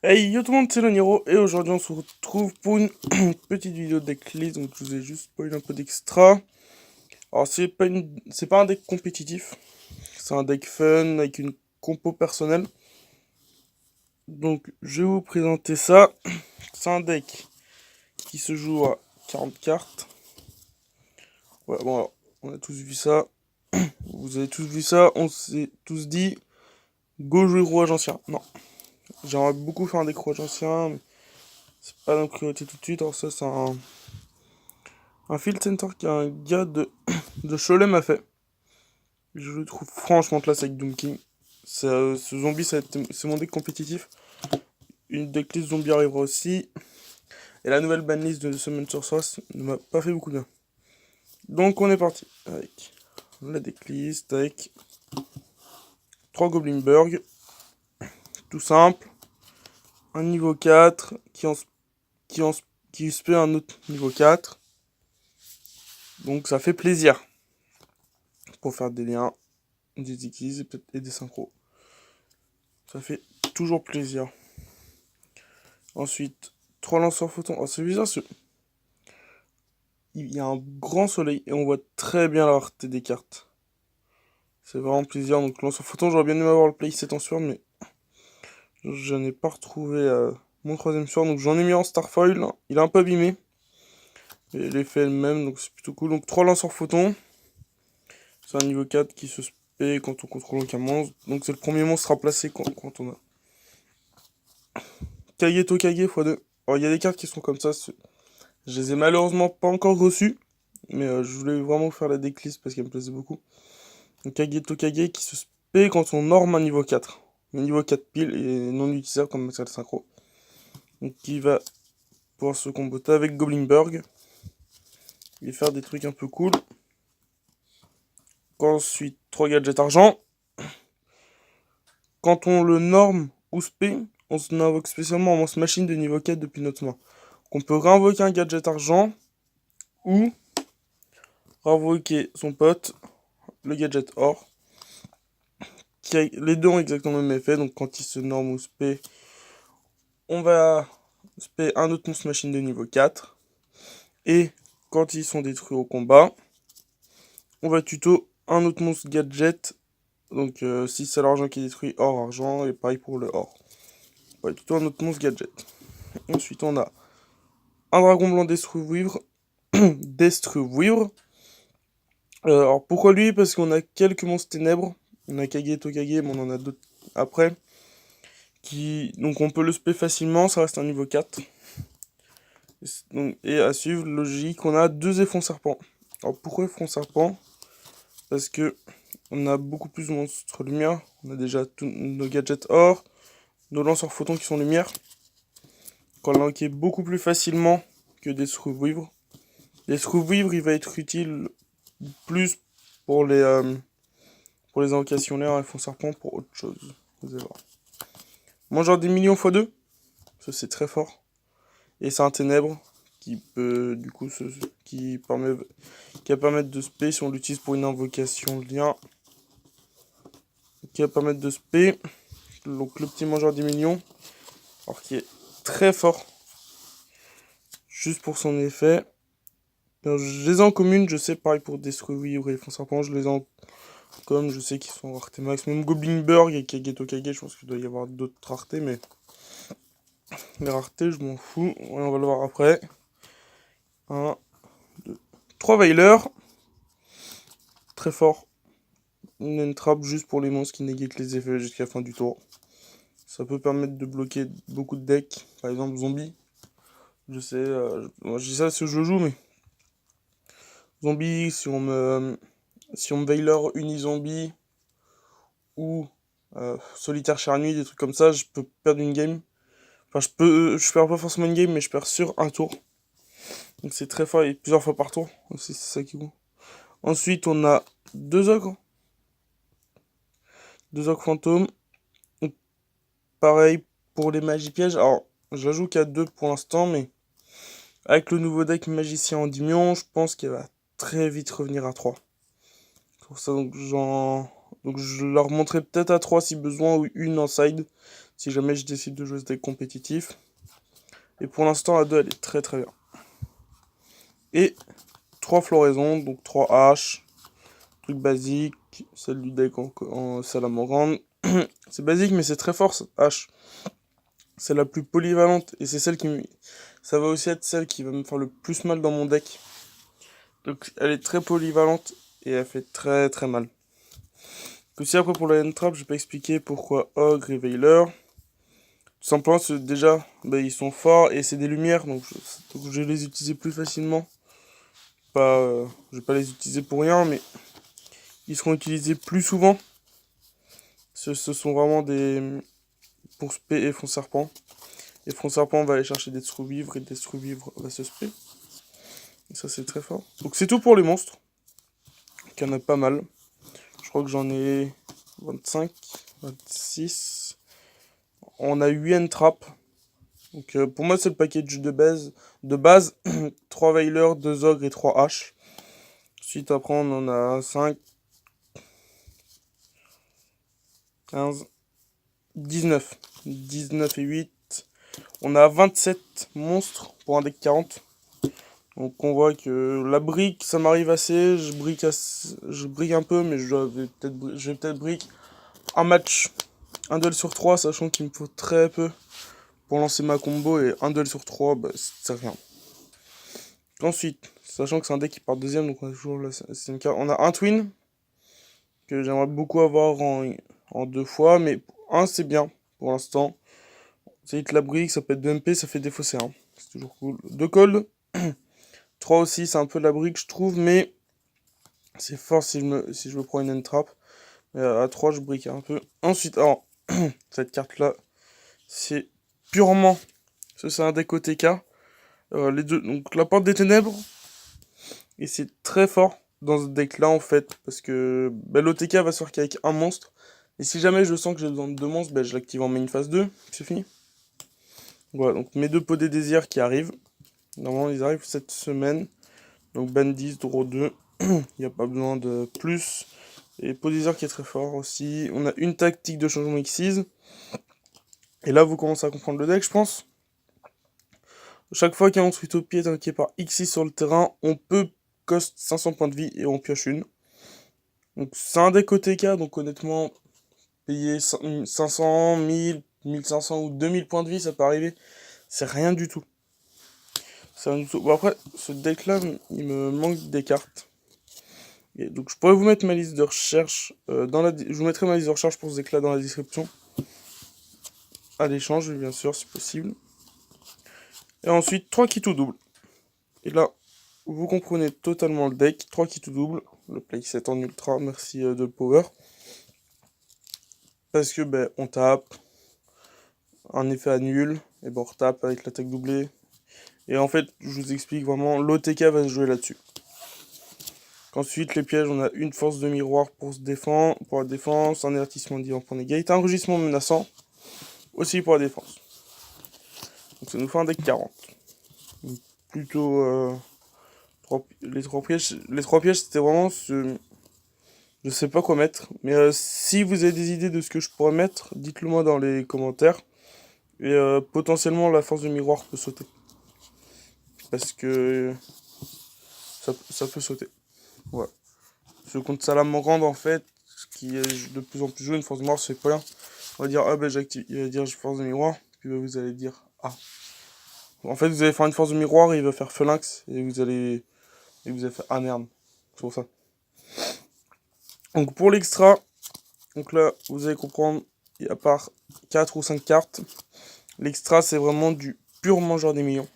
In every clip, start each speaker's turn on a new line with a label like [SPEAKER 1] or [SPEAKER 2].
[SPEAKER 1] Hey yo tout le monde, c'est le Niro et aujourd'hui on se retrouve pour une petite vidéo de deck list. Donc je vous ai juste spoilé un peu d'extra. Alors c'est pas un deck compétitif, c'est un deck fun avec une compo personnelle. Donc je vais vous présenter ça. C'est un deck qui se joue à 40 cartes. Ouais, bon alors, on a tous vu ça. Vous avez tous vu ça, on s'est tous dit go jouer rouage ancien. Non, j'aimerais beaucoup faire un deck rouage ancien, mais c'est pas notre priorité tout de suite. Alors ça c'est un field center qu'un gars de Cholet m'a fait. Je le trouve franchement classe avec Doom King. Ce zombie, c'est mon deck compétitif. Une decklist zombie arrivera aussi. Et la nouvelle banlist de Summon Sorceress ne m'a pas fait beaucoup bien. Donc on est parti avec la decklist, avec 3 Goblinburg. Tout simple. Un niveau 4 qui spé un autre niveau 4. Donc ça fait plaisir. Pour faire des liens, des X et des synchros. Ça fait toujours plaisir. Ensuite, 3 lanceurs photons. Oh, c'est bizarre, il y a un grand soleil et on voit très bien la rareté des cartes. C'est vraiment plaisir. Donc, lanceur photon, j'aurais bien aimé avoir le play 7 en sueur, mais je n'ai pas retrouvé mon troisième sueur. Donc, j'en ai mis en Starfoil. Il est un peu abîmé. Et l'effet est le même, donc c'est plutôt cool. Donc, 3 lanceurs photons. C'est un niveau 4 qui se spé quand on contrôle aucun monstre. Donc, c'est le premier monstre à placer quand on a Kage Tokage x2. Alors, il y a des cartes qui sont comme ça. Je les ai malheureusement pas encore reçues. Mais je voulais vraiment faire la decklist parce qu'elle me plaisait beaucoup. Donc Kage Tokage qui se spé quand on norme un niveau 4. Le niveau 4 pile et non utilisable comme matériel synchro. Donc qui va pouvoir se comboter avec Goblinburg. Et faire des trucs un peu cool. Ensuite, 3 gadgets argent. Quand on le norme ou spé, on se invoque spécialement en monstre machine de niveau 4 depuis notre main. On peut réinvoquer un gadget argent ou réinvoquer son pote, le gadget or. Les deux ont exactement le même effet, donc quand il se norme ou spé, on va spé un autre monstre machine de niveau 4. Et quand ils sont détruits au combat, on va tuto un autre monstre gadget. Donc si c'est l'argent qui est détruit, or argent, et pareil pour le or. On va tuto un autre monstre gadget. Ensuite on a un dragon blanc destruire. Destruire. Alors pourquoi lui? Parce qu'on a quelques monstres ténèbres. On a Kage Tokage, mais on en a d'autres après. Donc on peut le spé facilement, ça reste un niveau 4. Donc, et à suivre, logique, on a 2 effrons serpents. Alors pourquoi effrons serpents? Parce que on a beaucoup plus de monstres lumière. On a déjà tous nos gadgets or, nos lanceurs photons qui sont lumière. Qu'on l'enquête beaucoup plus facilement que des screw-vivres. Les screw-vivres, il va être utile plus pour les invocations l'air, effrons serpents pour autre chose. Vous allez voir. Mangeur des millions x2, ça c'est très fort. Et c'est un ténèbre qui peut du coup qui va permettre de spé si on l'utilise pour une invocation lien. Qui va permettre de spé. Donc le petit mangeur des millions. Alors qui est très fort. Juste pour son effet. Alors, je les ai en commune, je sais pareil pour Destruir ou Réfon Serpent, je les ai en comme je sais qu'ils sont en rareté max. Même Goblinburg et Kageto Kage, je pense qu'il doit y avoir d'autres raretés, mais les raretés, je m'en fous. On va le voir après. 1, 2, 3 Veiler. Très fort. Une trappe juste pour les monstres qui néguent les effets jusqu'à la fin du tour. Ça peut permettre de bloquer beaucoup de decks. Par exemple, zombie. Je sais, moi, je dis ça si je joue, mais zombie, si on me Veiler uni-zombie ou solitaire nuit, des trucs comme ça, je peux perdre une game. Enfin, je perds pas forcément une game, mais je perds sur un tour. Donc c'est très fort et plusieurs fois par tour. Aussi, c'est ça qui est bon. Ensuite, on a 2 ogres. 2 ogres fantômes. Pareil pour les magies pièges. Alors, j'ajoute qu'à 2 pour l'instant, mais avec le nouveau deck magicien en Endymion, je pense qu'elle va très vite revenir à 3. Pour ça, donc je leur montrerai peut-être à 3 si besoin, ou une en side. si jamais je décide de jouer ce deck compétitif. Et pour l'instant, la 2, elle est très très bien. Et 3 floraisons, donc 3 haches. Truc basique, celle du deck en salamandre. C'est basique, mais c'est très fort, cette hache. C'est la plus polyvalente, et c'est celle ça va aussi être celle qui va me faire le plus mal dans mon deck. Donc elle est très polyvalente, et elle fait très très mal. Aussi après pour la N-Trap, je vais pas expliquer pourquoi Ogre et Veiler. Tout simplement, déjà, ils sont forts, et c'est des lumières, donc je vais les utiliser plus facilement. Je vais pas les utiliser pour rien, mais ils seront utilisés plus souvent. Ce sont vraiment des... pour spé et front serpent. Et front serpent va aller chercher des trous-vivres, et des trous-vivres va se spé. Et ça c'est très fort. Donc c'est tout pour les monstres. Il y en a pas mal. Je crois que j'en ai 25, 26. On a 8 N-Trap. Donc pour moi c'est le package de base. 3 Veilers, 2 Ogres et 3 Haches. Ensuite après on en a 5, 15, 19. 19 et 8. On a 27 monstres pour un deck 40. Donc on voit que la brique, ça m'arrive assez. Je brique un peu, mais je vais peut-être brique un match, un duel sur 3, sachant qu'il me faut très peu pour lancer ma combo. Et un duel sur 3, c'est rien. Ensuite, sachant que c'est un deck qui part deuxième, donc on a toujours la SNK. On a un twin, que j'aimerais beaucoup avoir en 2 fois, mais un c'est bien pour l'instant. Ça hit la brique, ça peut être 2 MP, ça fait défausser 1. C'est toujours cool. 2 cold. 3 aussi, c'est un peu la brique, je trouve, mais c'est fort si je me prends une N-Trap. À 3, je brique un peu. Ensuite, alors, cette carte-là, c'est purement... C'est un deck OTK. Les deux, donc la porte des ténèbres. Et c'est très fort dans ce deck-là, en fait, parce que l'OTK va sortir avec un monstre. Et si jamais je sens que j'ai besoin de 2 monstres, je l'active en main phase 2, c'est fini. Voilà, donc mes 2 pots des désirs qui arrivent. Normalement, ils arrivent cette semaine. Donc Bandit, Draw 2. Il n'y a pas besoin de plus. Et Podizor qui est très fort aussi. On a une tactique de changement Xyz. Et là, vous commencez à comprendre le deck, je pense. Chaque fois qu'un monstre Utopie est attaqué par Xyz sur le terrain, on peut cost 500 points de vie et on pioche une. Donc c'est un deck OTK, donc honnêtement, payer 500, 1000, 1500 ou 2000 points de vie, ça peut arriver. C'est rien du tout. Bon après, ce deck-là, il me manque des cartes. Et donc je pourrais vous mettre ma liste de recherche je vous mettrai ma liste de recherche pour ce deck là dans la description. À l'échange, bien sûr, si possible. Et ensuite, 3 kits tout double. Et là, vous comprenez totalement le deck. 3 kits tout double. Le playset en ultra, merci de le power. Parce que, on tape. Un effet à nul. Et on retape avec l'attaque doublée. Et en fait, je vous explique vraiment, l'OTK va se jouer là-dessus. Ensuite, les pièges, on a une force de miroir pour se défendre, pour la défense, un avertissement divin pour negate, un rugissement menaçant, aussi pour la défense. Donc ça nous fait un deck 40. Donc, plutôt les trois pièges c'était vraiment je sais pas quoi mettre, mais si vous avez des idées de ce que je pourrais mettre, dites-le moi dans les commentaires. Et potentiellement la force de miroir peut sauter. Parce que ça peut sauter. Voilà. Ce contre Salamandre, en fait, qui est de plus en plus joué, une force de miroir, c'est pas rien. On va dire, ah j'active, il va dire j'ai force de miroir, puis vous allez dire, ah. En fait, vous allez faire une force de miroir, et il va faire phalanx, et vous allez faire, ah merde, c'est pour ça. Donc pour l'extra, donc là, vous allez comprendre, il y a à part 4 ou 5 cartes, l'extra c'est vraiment du pur mangeur des millions.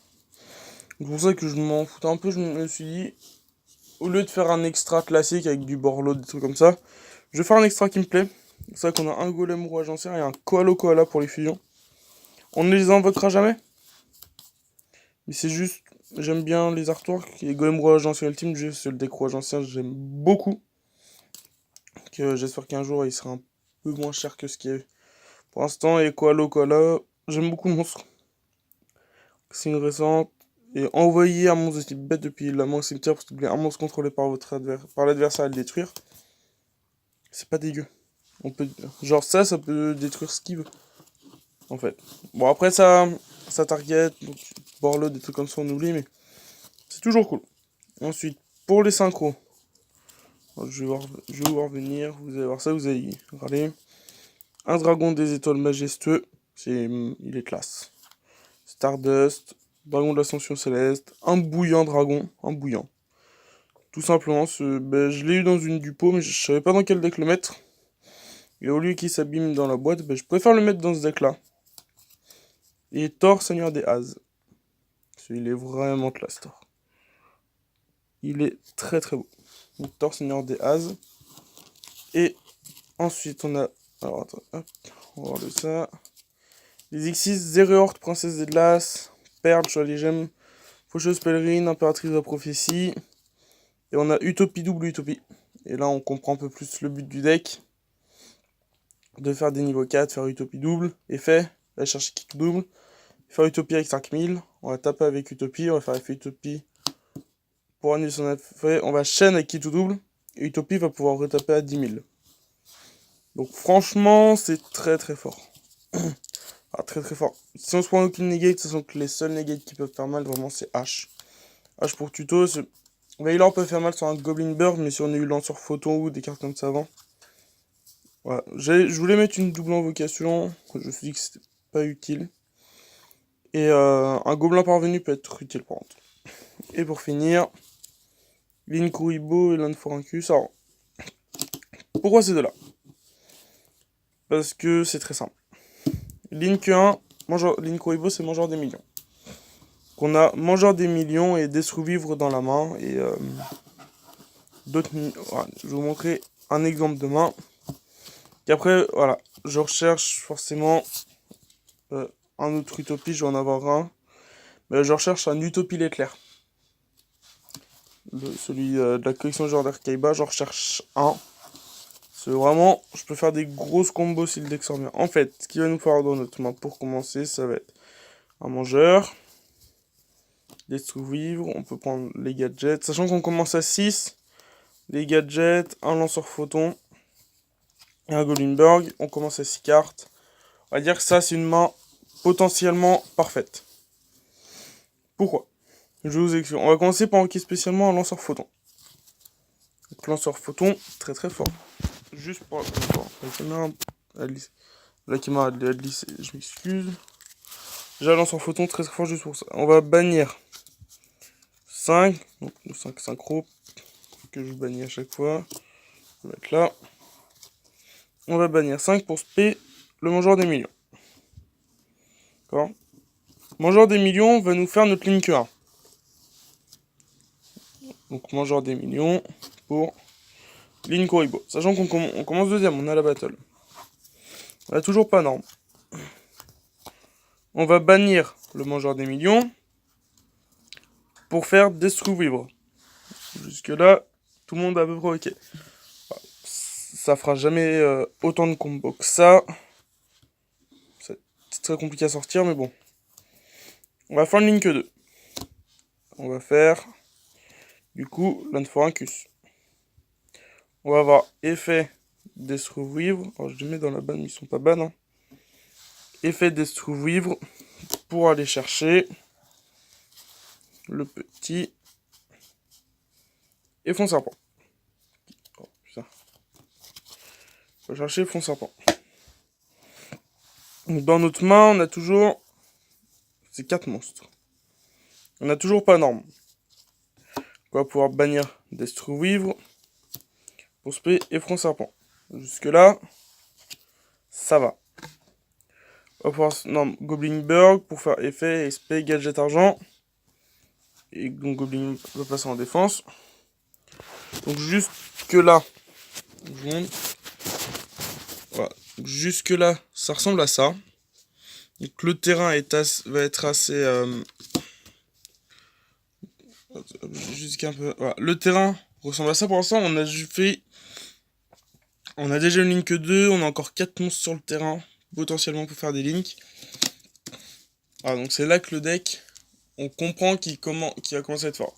[SPEAKER 1] C'est pour ça que je m'en foutais un peu, je me suis dit, au lieu de faire un extra classique avec du borlot, des trucs comme ça, je vais faire un extra qui me plaît. C'est ça qu'on a un golem rouage ancien et un koala pour les fusions. On ne les invoquera jamais. Mais c'est juste, j'aime bien les artworks. Et golem rouage ancien ultime, c'est le deck rouage ancien, j'aime beaucoup. J'espère qu'un jour il sera un peu moins cher que ce qui est pour l'instant. Et koala, j'aime beaucoup le monstre. C'est une récente. Et envoyer un monstre de type bête depuis la main au cimetière pour oublier un monstre contrôlé par l'adversaire et le détruire. C'est pas dégueu. Genre ça peut détruire ce qu'il veut. en fait. Bon, après ça target, donc, Borlo, des trucs comme ça, on oublie, mais c'est toujours cool. Ensuite, pour les synchros, je vais voir venir, vous allez voir ça, vous allez y râler. Un dragon des étoiles majestueux, il est classe. Stardust, dragon de l'ascension céleste, un bouillant dragon, un bouillant. Tout simplement, je l'ai eu dans une dupo, mais je savais pas dans quel deck le mettre. Et au lieu qu'il s'abîme dans la boîte, je préfère le mettre dans ce deck-là. Et Thor, Seigneur des As. Il est vraiment classe, Thor. Il est très très beau. Donc Thor, Seigneur des As. Et ensuite, on a... Alors, attends, hop, on va voir de ça. Les Xyz, Zéréorte, Princesse des Glaces, Perle, Chevalier Gemme, Faucheuse Pèlerine, Impératrice de la Prophétie. Et on a Utopie, double Utopie. Et là, on comprend un peu plus le but du deck. De faire des niveaux 4, faire Utopie double, effet, aller chercher kick double, faire Utopie avec 5000, on va taper avec Utopie, on va faire effet Utopie pour annuler son effet, on va chaîne avec kick double, et Utopie va pouvoir retaper à 10 000. Donc franchement, c'est très très fort. Ah, très très fort. Si on se prend aucune negate, ce sont que les seuls negates qui peuvent faire mal, vraiment, c'est H. H pour tuto, Veilor peut faire mal sur un Goblin Bird, mais si on a eu lanceur photon ou des cartes comme ça avant. Voilà. Je voulais mettre une double invocation, je me suis dit que c'était pas utile. Et un gobelin parvenu peut être utile par contre. Et pour finir, Linkuribo et l'Anforancus. Alors, pourquoi ces deux-là? Parce que c'est très simple. Link 1, Linkuribo c'est Mangeur des Millions. Qu'on a Mangeur des Millions et des survivres dans la main. Et d'autres... Voilà, je vais vous montrer un exemple de main. Et après, voilà, je recherche forcément un autre Utopie, je vais en avoir un. Mais je recherche un Utopie l'éclair. Celui de la collection genre d'Arkaiba, j'en recherche un. C'est vraiment, je peux faire des grosses combos si le deck sort bien. En fait, ce qu'il va nous falloir dans notre main pour commencer, ça va être un mangeur, des sous-vivres, on peut prendre les gadgets. Sachant qu'on commence à 6, les gadgets, un lanceur photon et un Goldberg, on commence à 6 cartes. On va dire que ça, c'est une main potentiellement parfaite. Pourquoi? Je vais vous expliquer. On va commencer par enquêter spécialement un lanceur photon. Donc, lanceur photon, très très fort. Juste pour la caméra, elle glisse, je m'excuse. Déjà, lanceur photon, très très fort juste pour ça. On va bannir 5, donc le 5 synchro, que je bannis à chaque fois. Je vais mettre là. On va bannir 5 pour spé le mangeur des millions. D'accord. Mangeur des millions va nous faire notre Link 1. Donc mangeur des millions pour Linkuribo. Sachant qu'on commence deuxième, on a la battle. On a toujours pas norme. On va bannir le mangeur des millions pour faire Destructive. Jusque là, tout le monde a à peu près ok. Ça fera jamais autant de combos que ça. C'est très compliqué à sortir, mais bon. On va faire une Link 2. On va faire, du coup, l'Anforancus. On va avoir effet Destructive. Alors je les mets dans la banne, mais ils sont pas bannes. Hein. Effet Destructive pour aller chercher le petit et fond serpent. Oh, putain. On va chercher fond serpent. Donc, dans notre main, on a toujours ces 4 monstres. On n'a toujours pas norme. On va pouvoir bannir Destructive pour spé et front serpent. Jusque là, ça va. On va pouvoir norme Goblinberg pour faire effet, spé, gadget argent. Et donc Goblin va passer en défense. Donc jusque là, voilà. Jusque là, ça ressemble à ça. Donc le terrain va être assez jusqu'à un peu. Voilà. Le terrain ressemble à ça pour l'instant. On a déjà une Link 2, on a encore 4 monstres sur le terrain, potentiellement pour faire des links. Voilà, donc c'est là que le deck, on comprend qu'il va commencer à être fort.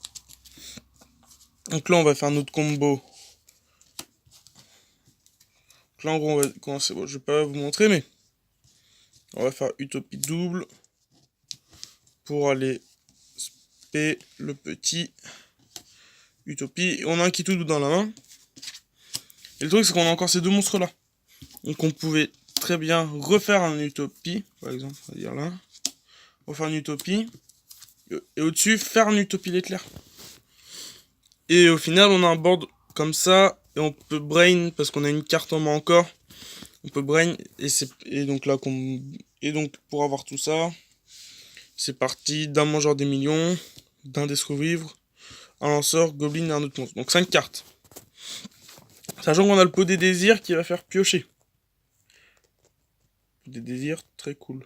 [SPEAKER 1] Donc là, on va faire notre combo. Donc là, en gros, on va commencer. Bon, je vais pas vous montrer, mais On va faire Utopie double pour aller spé le petit Utopie. On a un Kitou dans la main. Et le truc, c'est qu'on a encore ces deux monstres-là. Donc on pouvait très bien refaire un Utopie, par exemple, on va dire là. Refaire une Utopie. Et au-dessus, faire une Utopie l'éclair. Et au final, on a un board comme ça. Et on peut brain, parce qu'on a une carte en main encore. On peut brain. Et donc là, et donc pour avoir tout ça, c'est parti d'un mangeur des millions, d'un destructeur, un lanceur, goblin et un autre monstre. Donc 5 cartes. Sachant qu'on a le pot des désirs qui va faire piocher. Des désirs très cool.